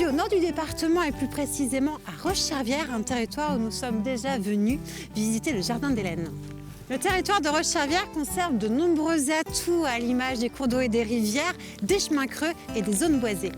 aujourd'hui au nord du département et plus précisément à Roche-Charvière, un territoire où nous sommes déjà venus visiter le jardin d'Hélène. Le territoire de Roche-Charvière conserve de nombreux atouts à l'image des cours d'eau et des rivières, des chemins creux et des zones boisées.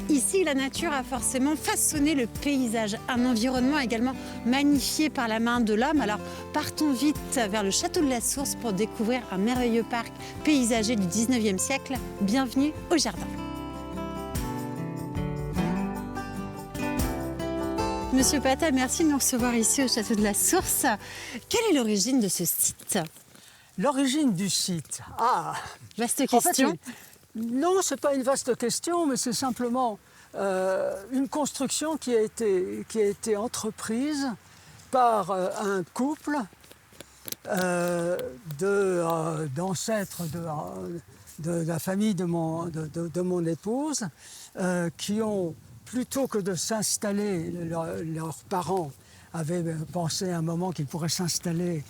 Ici, la nature a forcément façonné le paysage, un environnement également magnifié par la main de l'homme. Alors partons vite vers le château de la Source pour découvrir un merveilleux parc paysager du 19e siècle. Bienvenue au jardin. Monsieur Pata, merci de nous recevoir ici au château de la Source. Quelle est l'origine de ce site? L'origine du site. Ah, vaste question. Non, ce n'est pas une vaste question, mais c'est simplement une construction qui a été entreprise par un couple d'ancêtres de la famille de mon épouse qui ont, plutôt que de s'installer, leurs parents avaient pensé à un moment qu'ils pourraient s'installer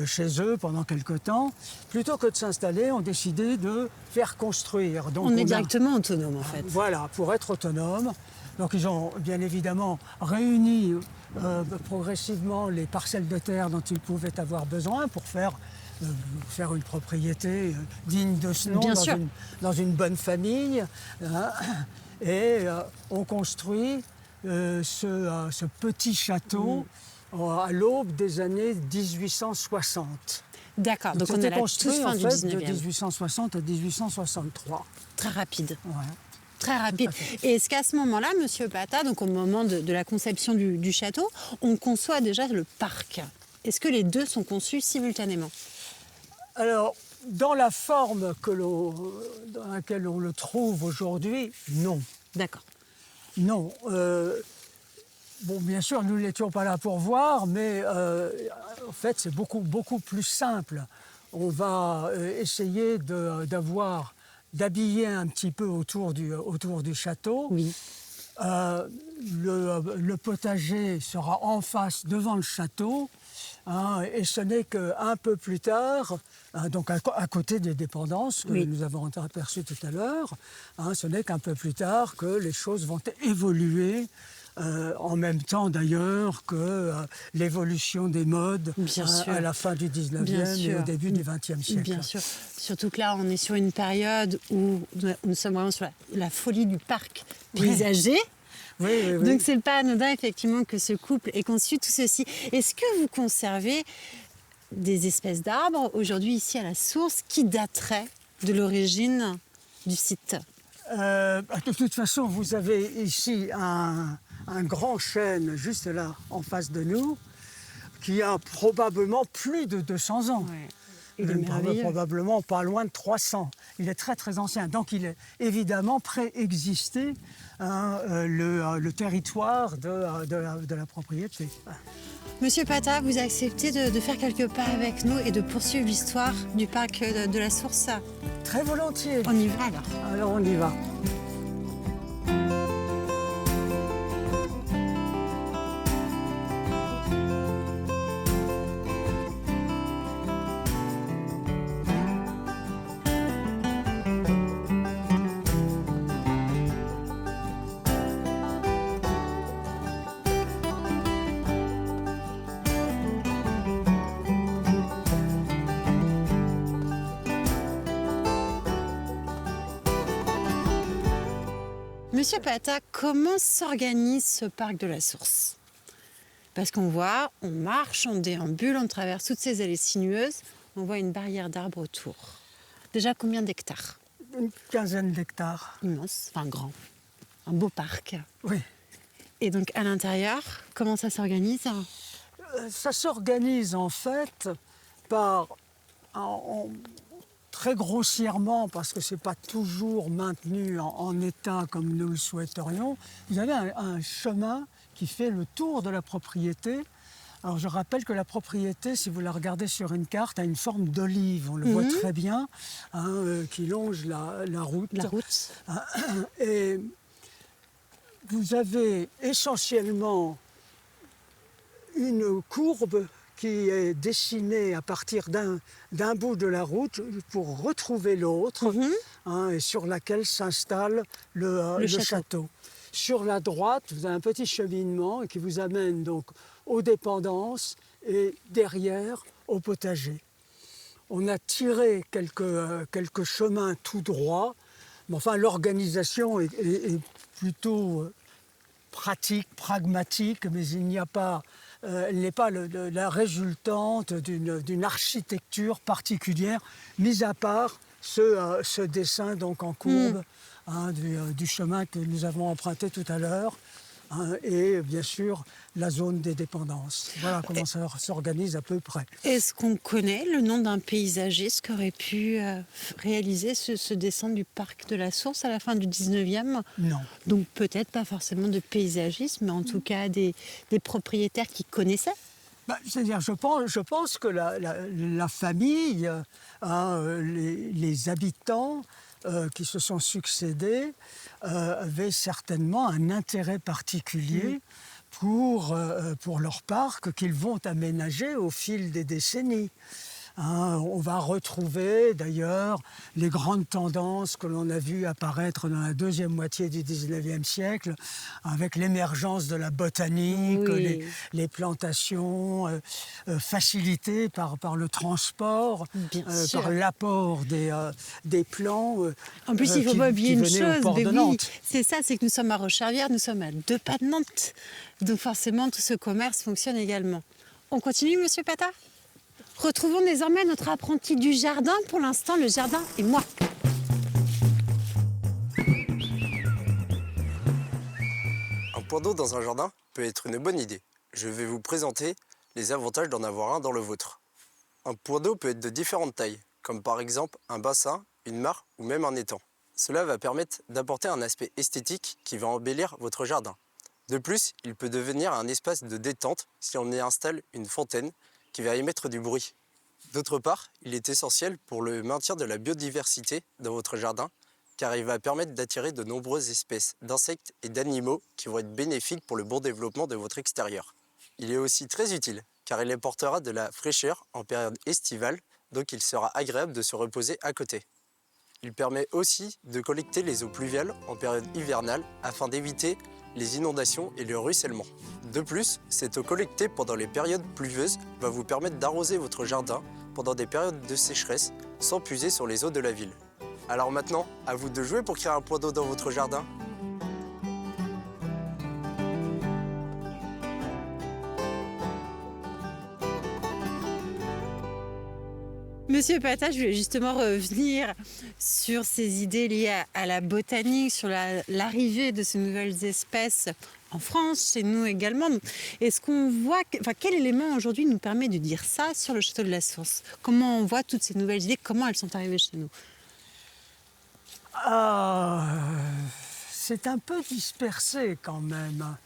chez eux pendant quelque temps. Plutôt que de s'installer, ont décidé de faire construire. Donc on est directement autonome en fait. Voilà, pour être autonome. Donc ils ont bien évidemment réuni progressivement les parcelles de terre dont ils pouvaient avoir besoin pour faire une propriété digne de ce nom dans une bonne famille. Hein, et on construit ce petit château à l'aube des années 1860. D'accord, donc on est construit en fin fait, du 19e. De 1860 à 1863. Très rapide. Ouais. Très rapide. Et est-ce qu'à ce moment-là, Monsieur Pata, donc au moment de la conception du château, on conçoit déjà le parc? Est-ce que les deux sont conçus simultanément? Alors, dans la forme dans laquelle on le trouve aujourd'hui, non. D'accord. Non. Bon, bien sûr, nous n'étions pas là pour voir, mais en fait, c'est beaucoup plus simple. On va essayer d'habiller un petit peu autour du château. Oui. Le potager sera en face, devant le château. Hein, et ce n'est qu'un peu plus tard, donc à côté des dépendances que nous avons aperçues tout à l'heure, hein, ce n'est qu'un peu plus tard que les choses vont évoluer, en même temps d'ailleurs que l'évolution des modes à la fin du 19e et au début du 20e siècle. Bien sûr, surtout que là on est sur une période où nous sommes vraiment sur la folie du parc paysager. Oui. Donc c'est pas anodin effectivement que ce couple ait conçu tout ceci. Est-ce que vous conservez des espèces d'arbres aujourd'hui ici à la Source qui dateraient de l'origine du site? De toute façon, vous avez ici un grand chêne juste là en face de nous qui a probablement plus de 200 ans. Ouais. Il est probablement pas loin de 300. Il est très ancien. Donc il est évidemment préexisté le territoire de la propriété. Monsieur Pata, vous acceptez de faire quelques pas avec nous et de poursuivre l'histoire du parc de la Source? Très volontiers. On y va alors. Alors on y va. Monsieur Pata, comment s'organise ce parc de la Source? Parce qu'on voit, on marche, on déambule, on traverse toutes ces allées sinueuses, on voit une barrière d'arbres autour. Déjà combien d'hectares? Une quinzaine d'hectares. Immense, enfin grand. Un beau parc. Oui. Et donc à l'intérieur, comment ça s'organise? Ça s'organise en fait par... très grossièrement, parce que ce n'est pas toujours maintenu en état comme nous le souhaiterions, vous avez un chemin qui fait le tour de la propriété. Alors je rappelle que la propriété, si vous la regardez sur une carte, a une forme d'olive, on le voit très bien, qui longe la route. La route. Et vous avez essentiellement une courbe qui est dessinée à partir d'un bout de la route pour retrouver l'autre, et sur laquelle s'installe le château. Sur la droite, vous avez un petit cheminement qui vous amène donc aux dépendances et derrière au potager. On a tiré quelques chemins tout droits, mais enfin l'organisation est plutôt pratique, pragmatique, mais il n'y a pas, elle n'est pas la résultante d'une architecture particulière, mis à part ce dessin donc en courbe du chemin que nous avons emprunté tout à l'heure. Et bien sûr la zone des dépendances. Voilà comment ça s'organise à peu près. Est-ce qu'on connaît le nom d'un paysagiste qui aurait pu réaliser ce dessin du parc de la Source à la fin du 19e? Non. Donc peut-être pas forcément de paysagistes, mais en tout cas des propriétaires qui connaissaient. C'est-à-dire, je pense que la famille, les habitants qui se sont succédés avaient certainement un intérêt particulier pour leur parc qu'ils vont aménager au fil des décennies. On va retrouver d'ailleurs les grandes tendances que l'on a vues apparaître dans la deuxième moitié du 19e siècle, avec l'émergence de la botanique, les plantations facilitées par le transport, par l'apport des plants. En plus, il ne faut pas oublier une chose, c'est ça, c'est que nous sommes à Roche-Charvière, nous sommes à 2 pas de Nantes. Donc forcément, tout ce commerce fonctionne également. On continue, Monsieur Patard ? Retrouvons désormais notre apprenti du jardin. Pour l'instant, le jardin et moi. Un point d'eau dans un jardin peut être une bonne idée. Je vais vous présenter les avantages d'en avoir un dans le vôtre. Un point d'eau peut être de différentes tailles, comme par exemple un bassin, une mare ou même un étang. Cela va permettre d'apporter un aspect esthétique qui va embellir votre jardin. De plus, il peut devenir un espace de détente si on y installe une fontaine qui va émettre du bruit. D'autre part, il est essentiel pour le maintien de la biodiversité dans votre jardin, car il va permettre d'attirer de nombreuses espèces d'insectes et d'animaux qui vont être bénéfiques pour le bon développement de votre extérieur. Il est aussi très utile, car il apportera de la fraîcheur en période estivale, donc il sera agréable de se reposer à côté. Il permet aussi de collecter les eaux pluviales en période hivernale afin d'éviter les inondations et le ruissellement. De plus, cette eau collectée pendant les périodes pluvieuses va vous permettre d'arroser votre jardin pendant des périodes de sécheresse sans puiser sur les eaux de la ville. Alors maintenant, à vous de jouer pour créer un point d'eau dans votre jardin. Monsieur Patard, je voulais justement revenir sur ces idées liées à la botanique, sur l'arrivée de ces nouvelles espèces en France, chez nous également. Est-ce qu'on voit, quel élément aujourd'hui nous permet de dire ça sur le château de la Source? Comment on voit toutes ces nouvelles idées, comment elles sont arrivées chez nous? C'est un peu dispersé quand même.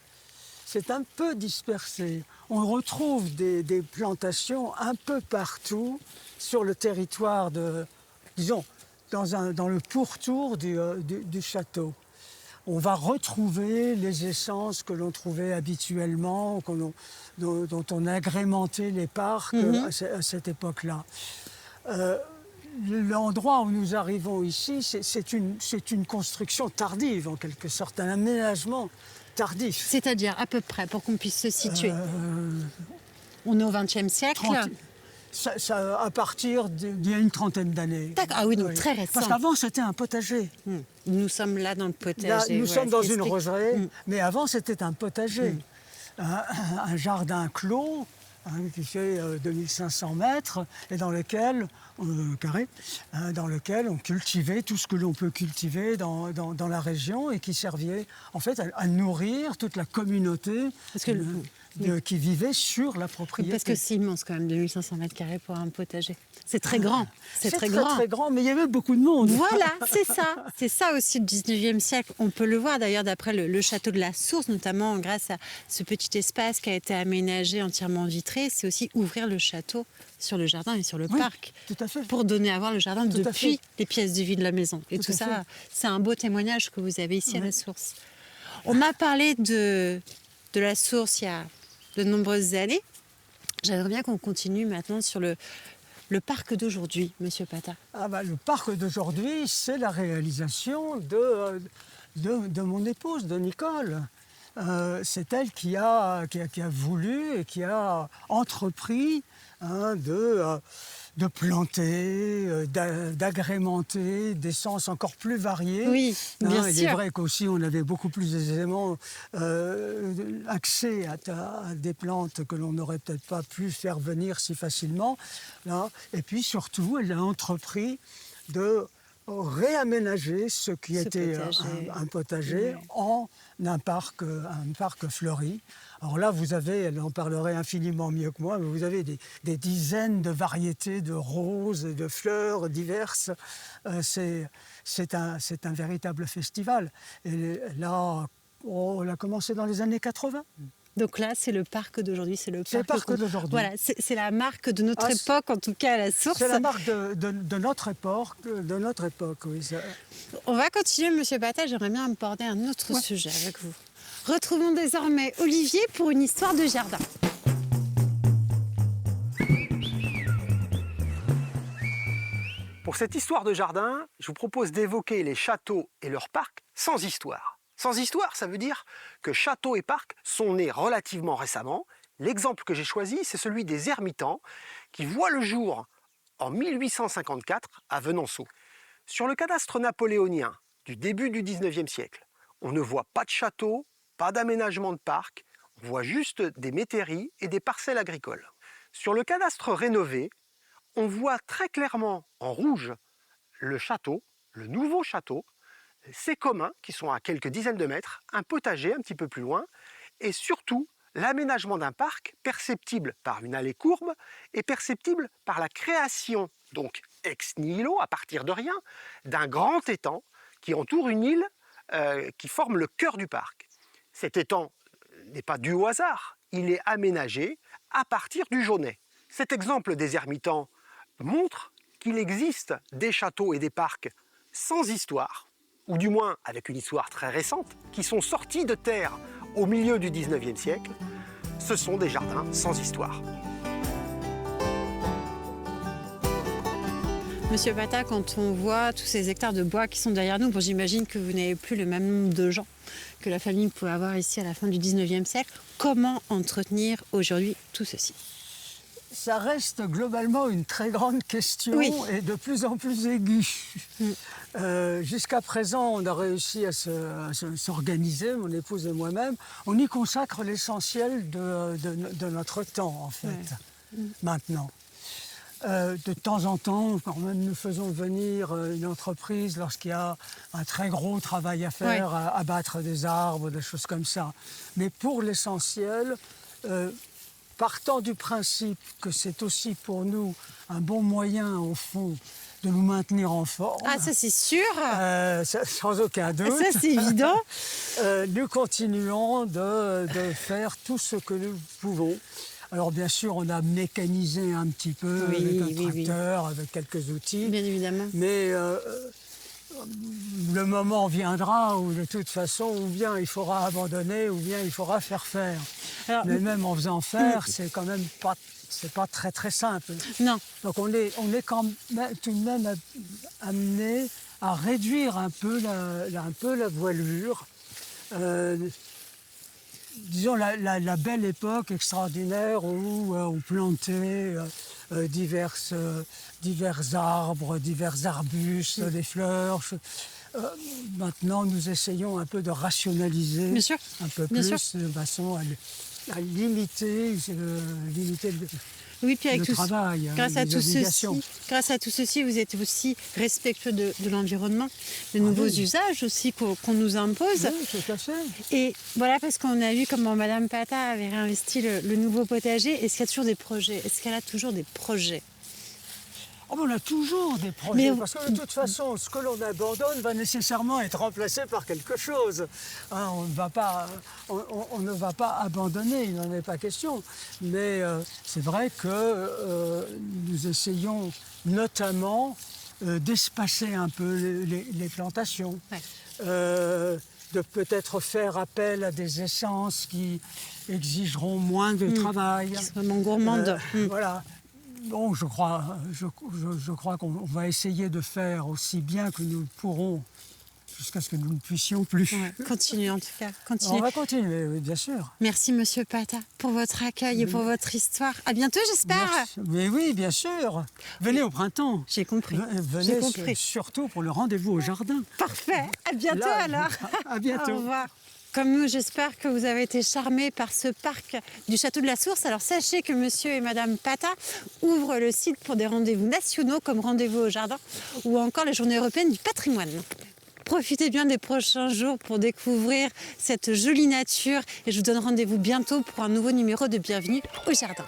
C'est un peu dispersé. On retrouve des plantations un peu partout sur le territoire disons, dans le pourtour du château. On va retrouver les essences que l'on trouvait habituellement, dont on agrémentait les parcs à cette époque-là. L'endroit où nous arrivons ici, c'est une construction tardive, en quelque sorte, un aménagement tardif. C'est-à-dire, à peu près, pour qu'on puisse se situer. On est au XXe siècle. À partir d'il y a une trentaine d'années. D'accord, ah oui, donc très récent. Parce qu'avant, c'était un potager. Nous sommes là dans le potager. Là, nous sommes dans une roseraie, mais avant, c'était un potager. Un jardin clos, qui fait 2500 mètres, et dans lequel on cultivait tout ce que l'on peut cultiver dans la région et qui servait en fait à nourrir toute la communauté qui vivait sur la propriété. Parce que c'est immense quand même, 2500 mètres carrés pour un potager. C'est très grand. C'est très grand, mais il y avait beaucoup de monde. Voilà, c'est ça. C'est ça aussi le 19e siècle. On peut le voir d'ailleurs d'après le château de la Source, notamment grâce à ce petit espace qui a été aménagé entièrement vitré. C'est aussi ouvrir le château sur le jardin et sur le parc. Tout à fait. Pour donner à voir le jardin depuis les pièces de vie de la maison. Et tout ça, c'est un beau témoignage que vous avez ici à la Source. On a parlé de la Source il y a de nombreuses années. J'aimerais bien qu'on continue maintenant sur le parc d'aujourd'hui, Monsieur Patard. Le parc d'aujourd'hui, c'est la réalisation de mon épouse, de Nicole. C'est elle qui a voulu et qui a entrepris de planter, d'agrémenter d'essences encore plus variées. Oui, bien Il sûr. est vrai qu'aussi on avait beaucoup plus aisément accès à des plantes que l'on n'aurait peut-être pas pu faire venir si facilement. Là. Et puis surtout, elle a entrepris de réaménager ce qui Ce était potager. un potager Oui. en un parc fleuri. Alors là, vous avez, elle en parlerait infiniment mieux que moi, mais vous avez des dizaines de variétés de roses et de fleurs diverses. C'est un véritable festival. Et là, on a commencé dans les années 80. Donc là, c'est le parc d'aujourd'hui, c'est le C'est le parc parc d'aujourd'hui. Voilà, c'est la marque de notre Ah, époque, en tout cas à la source. C'est la marque de notre époque, oui. On va continuer, Monsieur Pata. J'aimerais bien aborder un autre sujet avec vous. Retrouvons désormais Olivier pour une histoire de jardin. Pour cette histoire de jardin, je vous propose d'évoquer les châteaux et leurs parcs sans histoire. Sans histoire, ça veut dire que châteaux et parcs sont nés relativement récemment. L'exemple que j'ai choisi, c'est celui des ermitans qui voient le jour en 1854 à Venanceau. Sur le cadastre napoléonien du début du 19e siècle, on ne voit pas de château, pas d'aménagement de parc, on voit juste des métairies et des parcelles agricoles. Sur le cadastre rénové, on voit très clairement en rouge le château, le nouveau château, ses communs qui sont à quelques dizaines de mètres, un potager un petit peu plus loin, et surtout l'aménagement d'un parc perceptible par une allée courbe et perceptible par la création, donc ex nihilo, à partir de rien, d'un grand étang qui entoure une île qui forme le cœur du parc. Cet étang n'est pas dû au hasard, il est aménagé à partir du Jaunet. Cet exemple des ermitans montre qu'il existe des châteaux et des parcs sans histoire, ou du moins avec une histoire très récente, qui sont sortis de terre au milieu du 19e siècle. Ce sont des jardins sans histoire. Monsieur Pata, quand on voit tous ces hectares de bois qui sont derrière nous, bon, j'imagine que vous n'avez plus le même nombre de gens que la famille pouvait avoir ici à la fin du 19e siècle. Comment entretenir aujourd'hui tout ceci ? Ça reste globalement une très grande question et de plus en plus aiguë. Jusqu'à présent, on a réussi à s'organiser, mon épouse et moi-même. On y consacre l'essentiel de notre temps, en fait, maintenant. De temps en temps, quand même, nous faisons venir une entreprise lorsqu'il y a un très gros travail à faire, à abattre des arbres, des choses comme ça. Mais pour l'essentiel, partant du principe que c'est aussi pour nous un bon moyen, au fond, de nous maintenir en forme. Ah, ça c'est sûr. Sans aucun doute. Ça c'est évident. Nous continuons de faire tout ce que nous pouvons. Alors bien sûr, on a mécanisé un petit peu avec un tracteur, avec quelques outils. Bien évidemment. Mais le moment viendra où de toute façon, ou bien il faudra abandonner, ou bien il faudra faire faire. Alors, mais même en faisant faire, c'est quand même pas très très simple. Non. Donc on est quand même, tout de même amené à réduire un peu la voilure. Disons la belle époque extraordinaire où on plantait divers arbres, divers arbustes, des fleurs. Maintenant, nous essayons un peu de rationaliser un peu plus de façon à limiter oui, puis avec le travail, grâce à tout ceci, vous êtes aussi respectueux de l'environnement, de nouveaux usages aussi qu'on nous impose. Oui, tout à fait. Et voilà, parce qu'on a vu comment Madame Pata avait réinvesti le nouveau potager. Est-ce qu'il y a toujours des projets? Est-ce qu'elle a toujours des projets? Oh, on a toujours des projets, parce que de toute façon, ce que l'on abandonne va nécessairement être remplacé par quelque chose. Hein, on ne va pas abandonner, il n'en est pas question. Mais c'est vrai que nous essayons notamment d'espacer un peu les plantations, de peut-être faire appel à des essences qui exigeront moins de travail. Qui sont vraiment gourmandes. Voilà. Bon, je crois qu'on va essayer de faire aussi bien que nous pourrons jusqu'à ce que nous ne puissions plus. Ouais, continuez en tout cas, On continuez. va continuer, oui, bien sûr. Merci Monsieur Pata pour votre accueil et pour votre histoire. À bientôt j'espère. Merci. Mais oui, bien sûr. Venez au printemps. J'ai compris. Venez J'ai compris. surtout pour le rendez-vous au jardin. Parfait. À bientôt Là, alors. à bientôt. Au revoir. Comme nous, j'espère que vous avez été charmés par ce parc du Château de la Source. Alors sachez que Monsieur et Madame Pata ouvrent le site pour des rendez-vous nationaux comme Rendez-vous au Jardin ou encore les Journées européennes du patrimoine. Profitez bien des prochains jours pour découvrir cette jolie nature et je vous donne rendez-vous bientôt pour un nouveau numéro de Bienvenue au Jardin.